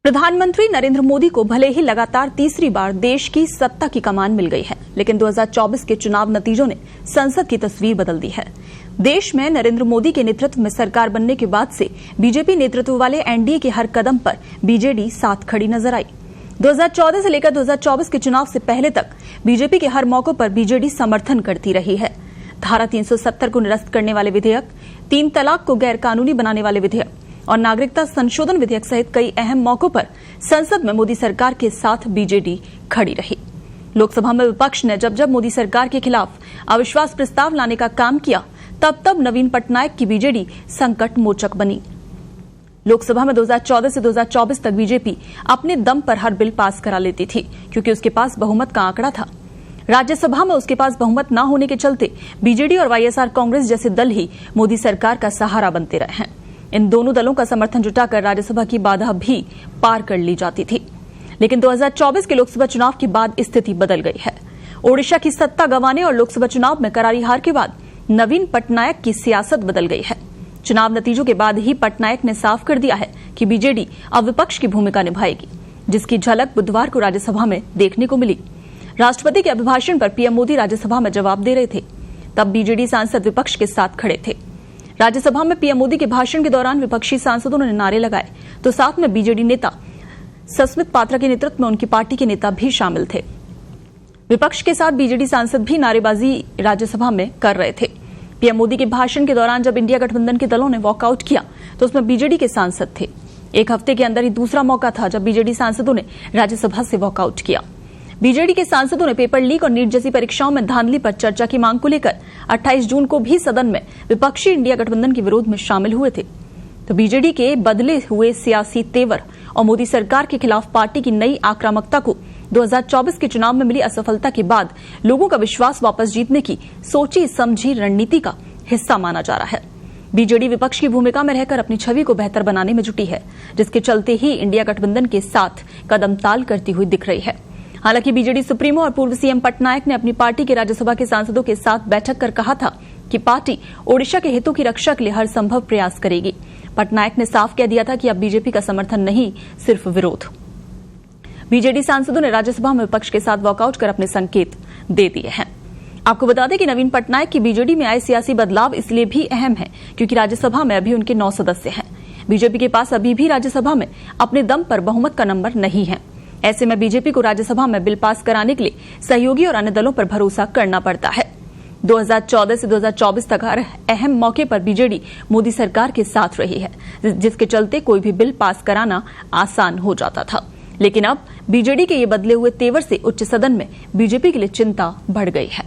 प्रधानमंत्री नरेंद्र मोदी को भले ही लगातार तीसरी बार देश की सत्ता की कमान मिल गई है, लेकिन 2024 के चुनाव नतीजों ने संसद की तस्वीर बदल दी है। देश में नरेंद्र मोदी के नेतृत्व में सरकार बनने के बाद से बीजेपी नेतृत्व वाले एनडीए के हर कदम पर बीजेडी साथ खड़ी नजर आई। 2014 से लेकर 2024 के चुनाव से पहले तक बीजेपी के हर मौकों पर बीजेडी समर्थन करती रही है। धारा 370 को निरस्त करने वाले विधेयक, 3 तलाक को गैर कानूनी बनाने वाले विधेयक और नागरिकता संशोधन विधेयक सहित कई अहम मौकों पर संसद में मोदी सरकार के साथ बीजेडी खड़ी रही। लोकसभा में विपक्ष ने जब जब मोदी सरकार के खिलाफ अविश्वास प्रस्ताव लाने का काम किया, तब तब नवीन पटनायक की बीजेडी संकट मोचक बनी। लोकसभा में 2014 से 2024 तक बीजेपी अपने दम पर हर बिल पास करा लेती थी, क्योंकि उसके पास बहुमत का आंकड़ा था। राज्यसभा में उसके पास बहुमत न होने के चलते बीजेडी और वाईएसआर कांग्रेस जैसे दल ही मोदी सरकार का सहारा बनते रहे हैं। इन दोनों दलों का समर्थन जुटाकर राज्यसभा की बाधा भी पार कर ली जाती थी। लेकिन 2024 के लोकसभा चुनाव के बाद स्थिति बदल गई है। ओडिशा की सत्ता गंवाने और लोकसभा चुनाव में करारी हार के बाद नवीन पटनायक की सियासत बदल गई है। चुनाव नतीजों के बाद ही पटनायक ने साफ कर दिया है कि बीजेडी अब विपक्ष की भूमिका निभाएगी, जिसकी झलक बुधवार को राज्यसभा में देखने को मिली। राष्ट्रपति के अभिभाषण पर पीएम मोदी राज्यसभा में जवाब दे रहे थे, तब बीजेडी सांसद विपक्ष के साथ खड़े थे। राज्यसभा में पीएम मोदी के भाषण के दौरान विपक्षी सांसदों ने नारे लगाए, तो साथ में बीजेडी नेता सस्मित पात्रा के नेतृत्व में उनकी पार्टी के नेता भी शामिल थे। विपक्ष के साथ बीजेडी सांसद भी नारेबाजी राज्यसभा में कर रहे थे। पीएम मोदी के भाषण के दौरान जब इंडिया गठबंधन के दलों ने वॉकआउट किया, तो उसमें बीजेडी के सांसद थे। एक हफ्ते के अंदर ही दूसरा मौका था जब बीजेडी सांसदों ने राज्यसभा से वॉकआउट किया। बीजेडी के सांसदों ने पेपर लीक और नीट जैसी परीक्षाओं में धांधली पर चर्चा की मांग को लेकर 28 जून को भी सदन में विपक्षी इंडिया गठबंधन के विरोध में शामिल हुए थे। तो बीजेडी के बदले हुए सियासी तेवर और मोदी सरकार के खिलाफ पार्टी की नई आक्रामकता को 2024 के चुनाव में मिली असफलता के बाद लोगों का विश्वास वापस जीतने की सोची समझी रणनीति का हिस्सा माना जा रहा है। बीजेडी विपक्ष की भूमिका में रहकर अपनी छवि को बेहतर बनाने में जुटी है, जिसके चलते ही इंडिया गठबंधन के साथ कदमताल करती हुई दिख रही है। हालांकि बीजेडी सुप्रीमो और पूर्व सीएम पटनायक ने अपनी पार्टी के राज्यसभा के सांसदों के साथ बैठक कर कहा था कि पार्टी ओडिशा के हितों की रक्षा के लिए हर संभव प्रयास करेगी। पटनायक ने साफ कह दिया था कि अब बीजेपी का समर्थन नहीं, सिर्फ विरोध। बीजेडी सांसदों ने राज्यसभा में विपक्ष के साथ वॉकआउट कर अपने संकेत दे दिए हैं। आपको बता दें कि नवीन पटनायक की बीजेडी में आए सियासी बदलाव इसलिए भी अहम है क्योंकि राज्यसभा में अभी उनके 9 सदस्य हैं। बीजेपी के पास अभी भी राज्यसभा में अपने दम पर बहुमत का नंबर नहीं है। ऐसे में बीजेपी को राज्यसभा में बिल पास कराने के लिए सहयोगी और अन्य दलों पर भरोसा करना पड़ता है। 2014 से 2024 तक हर अहम मौके पर बीजेडी मोदी सरकार के साथ रही है, जिसके चलते कोई भी बिल पास कराना आसान हो जाता था। लेकिन अब बीजेडी के ये बदले हुए तेवर से उच्च सदन में बीजेपी के लिए चिंता बढ़ गई है।